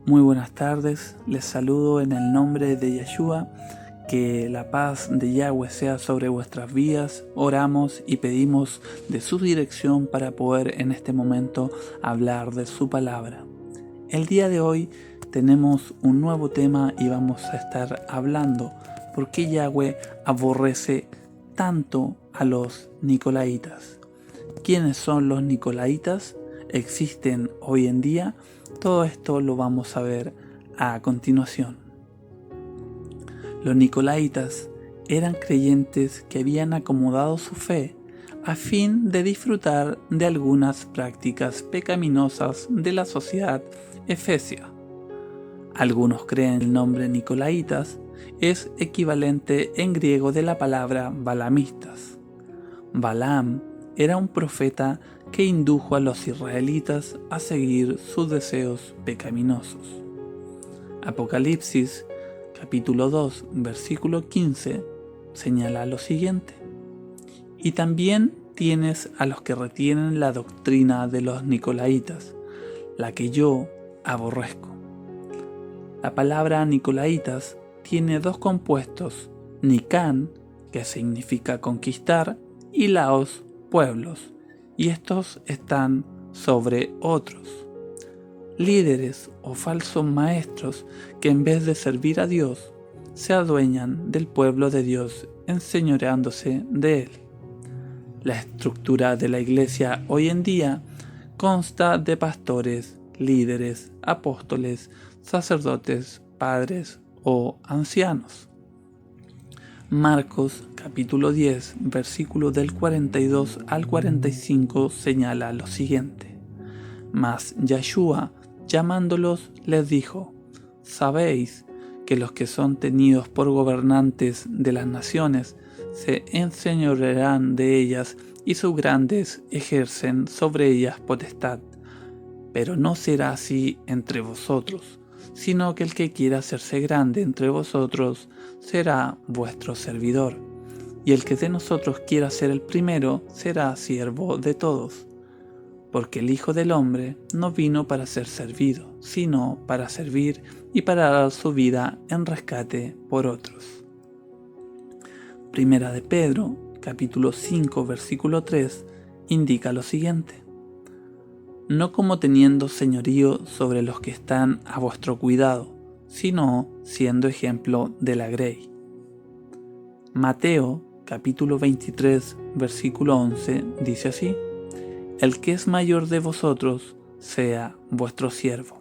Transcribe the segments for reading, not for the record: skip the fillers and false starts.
Muy buenas tardes, les saludo en el nombre de Yeshua, que la paz de Yahweh sea sobre vuestras vidas. Oramos y pedimos de su dirección para poder en este momento hablar de su palabra. El día de hoy tenemos un nuevo tema y vamos a estar hablando por qué Yahweh aborrece tanto a los nicolaitas. ¿Quiénes son los nicolaitas? ¿Existen hoy en día? Todo esto lo vamos a ver a continuación. Los nicolaitas eran creyentes que habían acomodado su fe a fin de disfrutar de algunas prácticas pecaminosas de la sociedad efesia. Algunos creen el nombre nicolaitas es equivalente en griego de la palabra balamistas. Balaam era un profeta que indujo a los israelitas a seguir sus deseos pecaminosos. Apocalipsis capítulo 2 versículo 15 señala lo siguiente: y también tienes a los que retienen la doctrina de los nicolaitas, la que yo aborrezco. La palabra nicolaitas tiene dos compuestos: Nican, que significa conquistar, y Laos, pueblos, y estos están sobre otros. Líderes o falsos maestros que en vez de servir a Dios, se adueñan del pueblo de Dios enseñoreándose de él. La estructura de la iglesia hoy en día consta de pastores, líderes, apóstoles, sacerdotes, padres o ancianos. Marcos capítulo 10, versículo del 42 al 45 señala lo siguiente: mas Yeshua, llamándolos, les dijo: sabéis que los que son tenidos por gobernantes de las naciones se enseñorearán de ellas, y sus grandes ejercen sobre ellas potestad. Pero no será así entre vosotros, sino que el que quiera hacerse grande entre vosotros será vuestro servidor, y el que de nosotros quiera ser el primero será siervo de todos. Porque el Hijo del Hombre no vino para ser servido, sino para servir y para dar su vida en rescate por otros. Primera de Pedro, capítulo 5, versículo 3, indica lo siguiente: no como teniendo señorío sobre los que están a vuestro cuidado, sino siendo ejemplo de la grey. Mateo, capítulo 23, versículo 11, dice así: el que es mayor de vosotros sea vuestro siervo.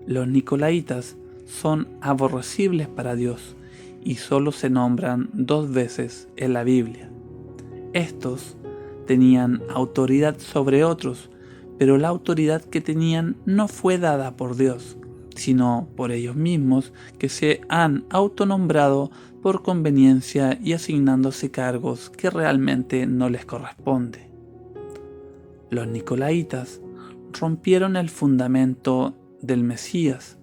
Los nicolaitas son aborrecibles para Dios y solo se nombran 2 veces en la Biblia. Estos tenían autoridad sobre otros, pero la autoridad que tenían no fue dada por Dios, sino por ellos mismos, que se han autonombrado por conveniencia y asignándose cargos que realmente no les corresponde. Los nicolaitas rompieron el fundamento del Mesías,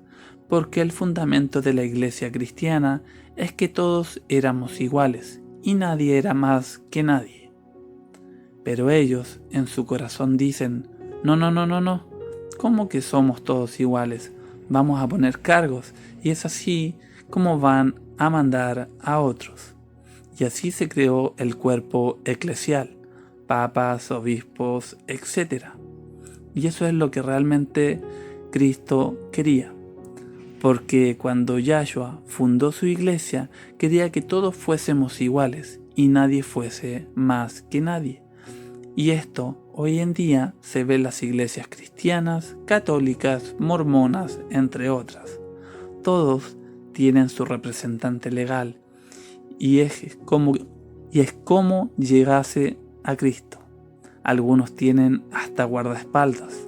porque el fundamento de la iglesia cristiana es que todos éramos iguales y nadie era más que nadie. Pero ellos en su corazón dicen: no, ¿cómo que somos todos iguales? Vamos a poner cargos, y es así como van a mandar a otros. Y así se creó el cuerpo eclesial: papas, obispos, etc. Y eso es lo que realmente Cristo quería, porque cuando Yahshua fundó su iglesia, quería que todos fuésemos iguales y nadie fuese más que nadie. Y esto hoy en día se ve en las iglesias cristianas, católicas, mormonas, entre otras. Todos tienen su representante legal, y es como llegase a Cristo. Algunos tienen hasta guardaespaldas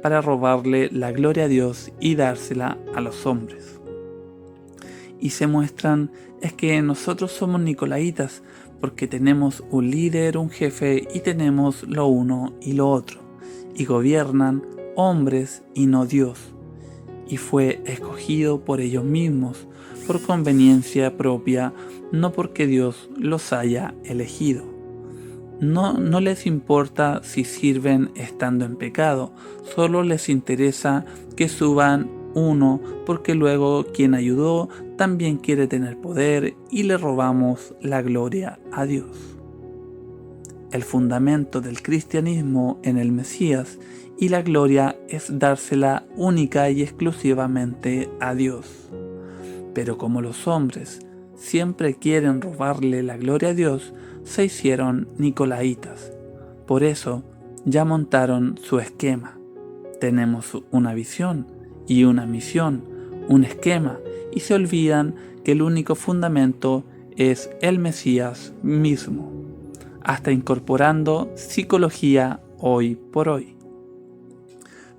para robarle la gloria a Dios y dársela a los hombres. Y se muestran es que nosotros somos nicolaitas porque tenemos un líder, un jefe, y tenemos lo uno y lo otro, y gobiernan hombres y no Dios, y fue escogido por ellos mismos, por conveniencia propia, no porque Dios los haya elegido. No les importa si sirven estando en pecado, solo les interesa que suban uno, porque luego quien ayudó también quiere tener poder y le robamos la gloria a Dios. El fundamento del cristianismo en el Mesías y la gloria es dársela única y exclusivamente a Dios. Pero como los hombres siempre quieren robarle la gloria a Dios, se hicieron nicolaitas. Por eso ya montaron su esquema. Tenemos una visión y una misión, un esquema, y se olvidan que el único fundamento es el Mesías mismo, hasta incorporando psicología hoy por hoy.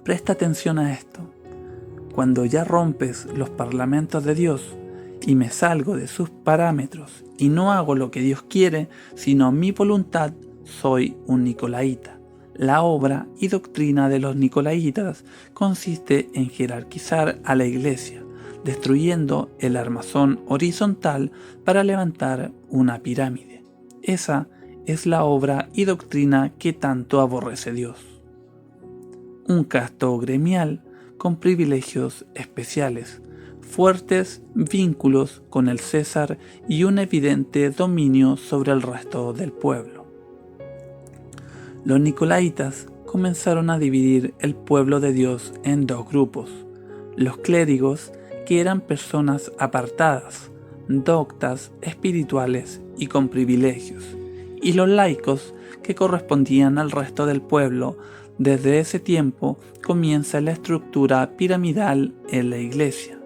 Presta atención a esto. Cuando ya rompes los parlamentos de Dios y me salgo de sus parámetros y no hago lo que Dios quiere, sino mi voluntad, soy un nicolaíta. La obra y doctrina de los nicolaitas consiste en jerarquizar a la iglesia, destruyendo el armazón horizontal para levantar una pirámide. Esa es la obra y doctrina que tanto aborrece Dios. Un casto gremial con privilegios especiales, fuertes vínculos con el César y un evidente dominio sobre el resto del pueblo. Los nicolaitas comenzaron a dividir el pueblo de Dios en dos grupos: los clérigos, que eran personas apartadas, doctas, espirituales y con privilegios, y los laicos, que correspondían al resto del pueblo. Desde ese tiempo comienza la estructura piramidal en la iglesia.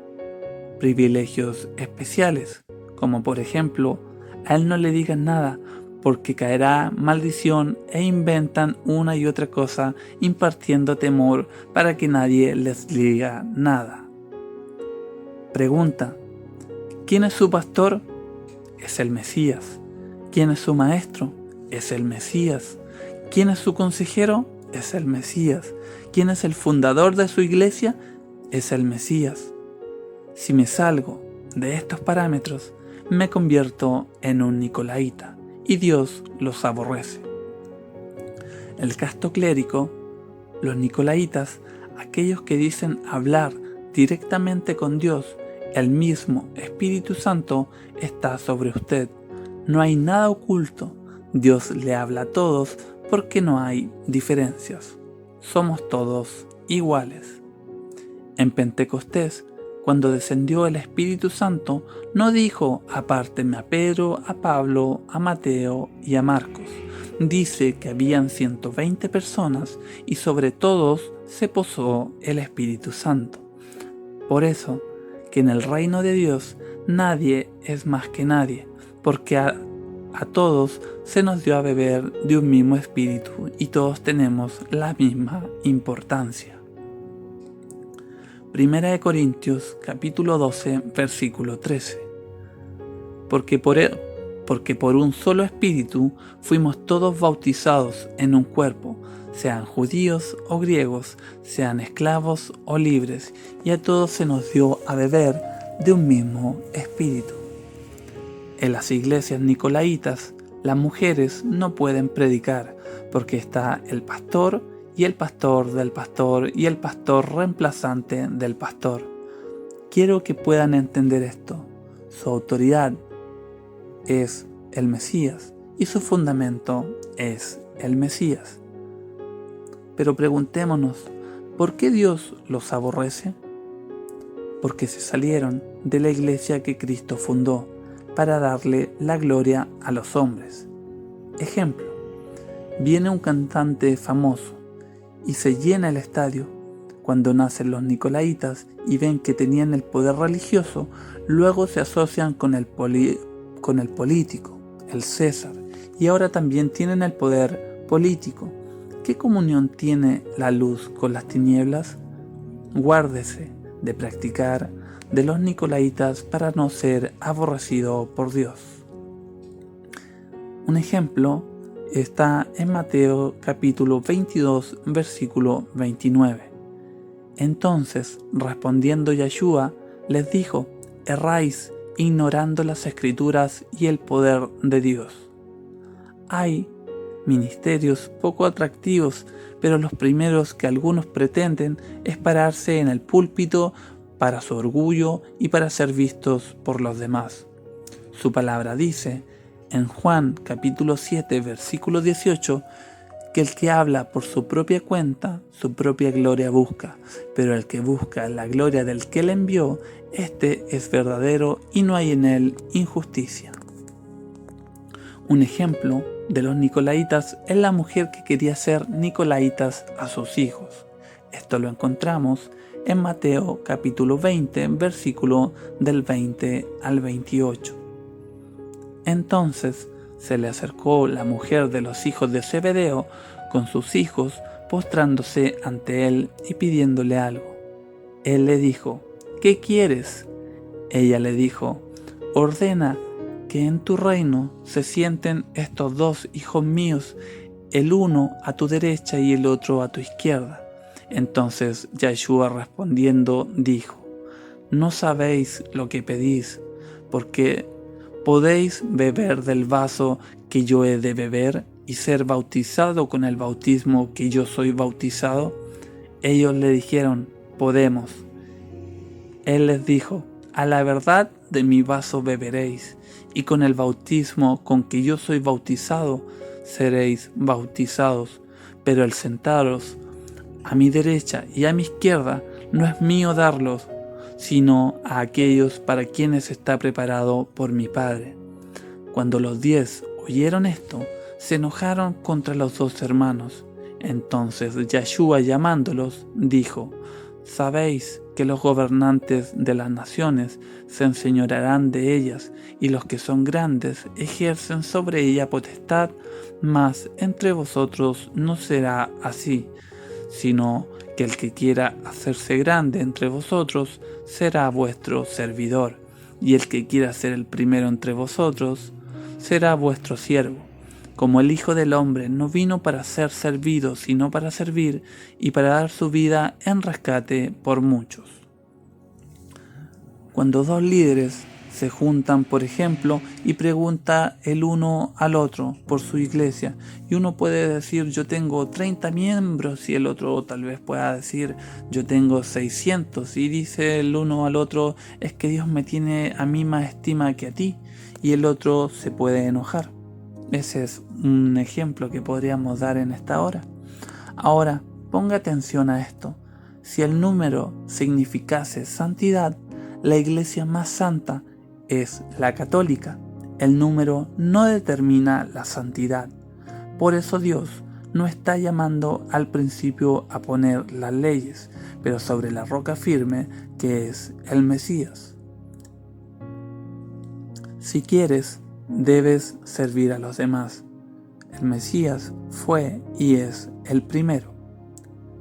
Privilegios especiales, como por ejemplo, a él no le digan nada porque caerá maldición, e inventan una y otra cosa impartiendo temor para que nadie les diga nada. Pregunta: ¿quién es su pastor? Es el Mesías. ¿Quién es su maestro? Es el Mesías. ¿Quién es su consejero? Es el Mesías. ¿Quién es el fundador de su iglesia? Es el Mesías. Si me salgo de estos parámetros, me convierto en un nicolaíta, y Dios los aborrece. El casto clérigo, los nicolaitas, aquellos que dicen hablar directamente con Dios, el mismo Espíritu Santo está sobre usted. No hay nada oculto. Dios le habla a todos porque no hay diferencias. Somos todos iguales. En Pentecostés, cuando descendió el Espíritu Santo, no dijo: apártenme a Pedro, a Pablo, a Mateo y a Marcos. Dice que habían 120 personas y sobre todos se posó el Espíritu Santo. Por eso, que en el reino de Dios nadie es más que nadie, porque a todos se nos dio a beber de un mismo espíritu y todos tenemos la misma importancia. Primera de Corintios capítulo 12 versículo 13. Porque por un solo espíritu fuimos todos bautizados en un cuerpo, sean judíos o griegos, sean esclavos o libres, y a todos se nos dio a beber de un mismo espíritu. En las iglesias nicolaitas, las mujeres no pueden predicar, porque está el pastor y el pastor del pastor y el pastor reemplazante del pastor. Quiero que puedan entender esto. Su autoridad es el Mesías y su fundamento es el Mesías. Pero preguntémonos, ¿por qué Dios los aborrece? Porque se salieron de la iglesia que Cristo fundó para darle la gloria a los hombres. Ejemplo: viene un cantante famoso y se llena el estadio. Cuando nacen los nicolaitas y ven que tenían el poder religioso, luego se asocian con el político, el César, y ahora también tienen el poder político. ¿Qué comunión tiene la luz con las tinieblas? Guárdese de practicar de los nicolaitas para no ser aborrecido por Dios. Un ejemplo está en Mateo capítulo 22 versículo 29. Entonces, respondiendo Yeshua, les dijo: erráis ignorando las escrituras y el poder de Dios. Hay ministerios poco atractivos, pero los primeros que algunos pretenden es pararse en el púlpito para su orgullo y para ser vistos por los demás. Su palabra dice, en Juan capítulo 7, versículo 18, que el que habla por su propia cuenta, su propia gloria busca, pero el que busca la gloria del que le envió, este es verdadero y no hay en él injusticia. Un ejemplo de los nicolaitas es la mujer que quería ser nicolaitas a sus hijos. Esto lo encontramos en Mateo capítulo 20, versículo del 20 al 28. Entonces se le acercó la mujer de los hijos de Zebedeo con sus hijos, postrándose ante él y pidiéndole algo. Él le dijo, ¿qué quieres? Ella le dijo, ordena que en tu reino se sienten estos dos hijos míos, el uno a tu derecha y el otro a tu izquierda. Entonces Yeshua respondiendo dijo, no sabéis lo que pedís, porque ¿podéis beber del vaso que yo he de beber y ser bautizado con el bautismo que yo soy bautizado? Ellos le dijeron, podemos. Él les dijo, a la verdad de mi vaso beberéis, y con el bautismo con que yo soy bautizado seréis bautizados, pero el sentaros a mi derecha y a mi izquierda no es mío darlos, sino a aquellos para quienes está preparado por mi Padre. Cuando los 10 oyeron esto, se enojaron contra los dos hermanos. Entonces Yeshua llamándolos, dijo, sabéis que los gobernantes de las naciones se enseñorearán de ellas, y los que son grandes ejercen sobre ella potestad, mas entre vosotros no será así, sino que el que quiera hacerse grande entre vosotros será vuestro servidor, y el que quiera ser el primero entre vosotros será vuestro siervo. Como el Hijo del Hombre no vino para ser servido, sino para servir, y para dar su vida en rescate por muchos. Cuando dos líderes se juntan, por ejemplo, y pregunta el uno al otro por su iglesia, y uno puede decir yo tengo 30 miembros y el otro tal vez pueda decir yo tengo 600, y dice el uno al otro es que Dios me tiene a mí más estima que a ti, y el otro se puede enojar. Ese es un ejemplo que podríamos dar en esta hora. Ahora, ponga atención a esto. Si el número significase santidad, la iglesia más santa es la católica. El número no determina la santidad. Por eso Dios no está llamando al principio a poner las leyes, pero sobre la roca firme que es el Mesías. Si quieres, debes servir a los demás. El Mesías fue y es el primero.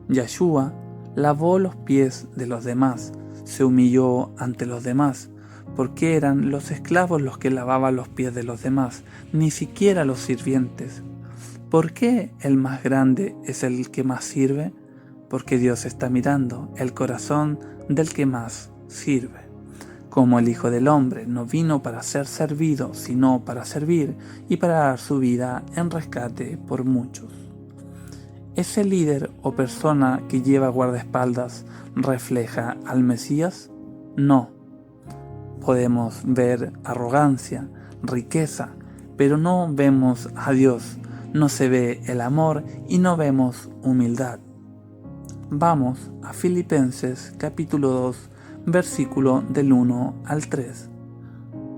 Yeshua lavó los pies de los demás, se humilló ante los demás, porque eran los esclavos los que lavaban los pies de los demás, ni siquiera los sirvientes. ¿Por qué el más grande es el que más sirve? Porque Dios está mirando el corazón del que más sirve. Como el Hijo del Hombre no vino para ser servido, sino para servir y para dar su vida en rescate por muchos. ¿Ese líder o persona que lleva guardaespaldas refleja al Mesías? No. Podemos ver arrogancia, riqueza, pero no vemos a Dios, no se ve el amor y no vemos humildad. Vamos a Filipenses capítulo 2, versículo del 1 al 3.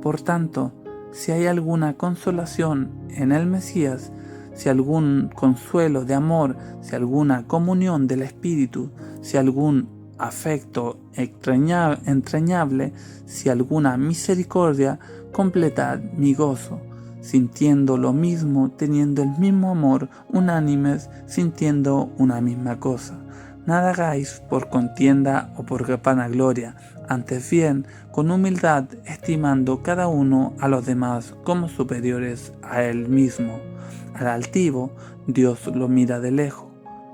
Por tanto, si hay alguna consolación en el Mesías, si algún consuelo de amor, si alguna comunión del Espíritu, si algún afecto entrañable, si alguna misericordia, completad mi gozo, sintiendo lo mismo, teniendo el mismo amor, unánimes, sintiendo una misma cosa. Nada hagáis por contienda o por vanagloria, antes bien, con humildad, estimando cada uno a los demás como superiores a él mismo. Al altivo, Dios lo mira de lejos,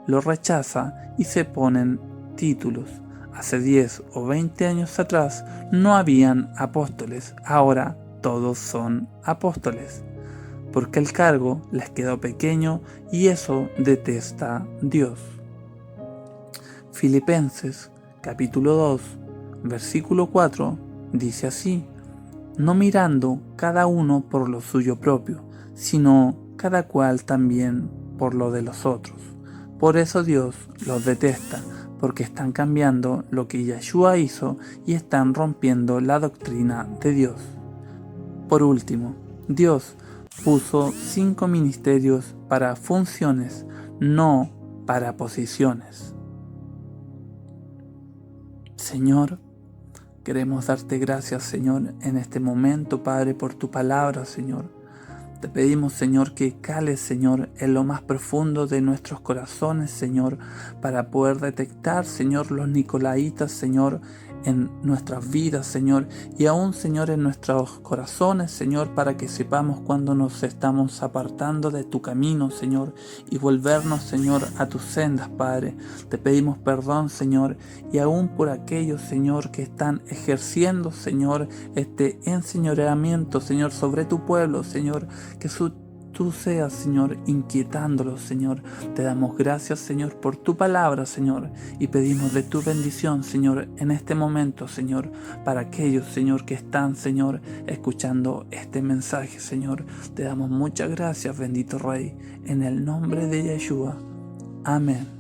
lo rechaza y se ponen títulos. Hace 10 o 20 años atrás no habían apóstoles, ahora todos son apóstoles. porque el cargo les quedó pequeño y eso detesta Dios. Filipenses capítulo 2, versículo 4 dice así: no mirando cada uno por lo suyo propio, sino cada cual también por lo de los otros. Por eso Dios los detesta, porque están cambiando lo que Yeshua hizo y están rompiendo la doctrina de Dios. Por último, Dios puso 5 ministerios para funciones, no para posiciones. Señor, queremos darte gracias, Señor, en este momento, Padre, por tu palabra, Señor. Te pedimos, Señor, que cales, Señor, en lo más profundo de nuestros corazones, Señor, para poder detectar, Señor, los nicolaitas, Señor, en nuestras vidas, Señor, y aún, Señor, en nuestros corazones, Señor, para que sepamos cuando nos estamos apartando de tu camino, Señor, y volvernos, Señor, a tus sendas, Padre. Te pedimos perdón, Señor, y aún por aquellos, Señor, que están ejerciendo, Señor, este enseñoreamiento, Señor, sobre tu pueblo, Señor, que tú seas, Señor, inquietándolos, Señor. Te damos gracias, Señor, por tu palabra, Señor, y pedimos de tu bendición, Señor, en este momento, Señor, para aquellos, Señor, que están, Señor, escuchando este mensaje, Señor. Te damos muchas gracias, bendito Rey, en el nombre de Yeshua. Amén.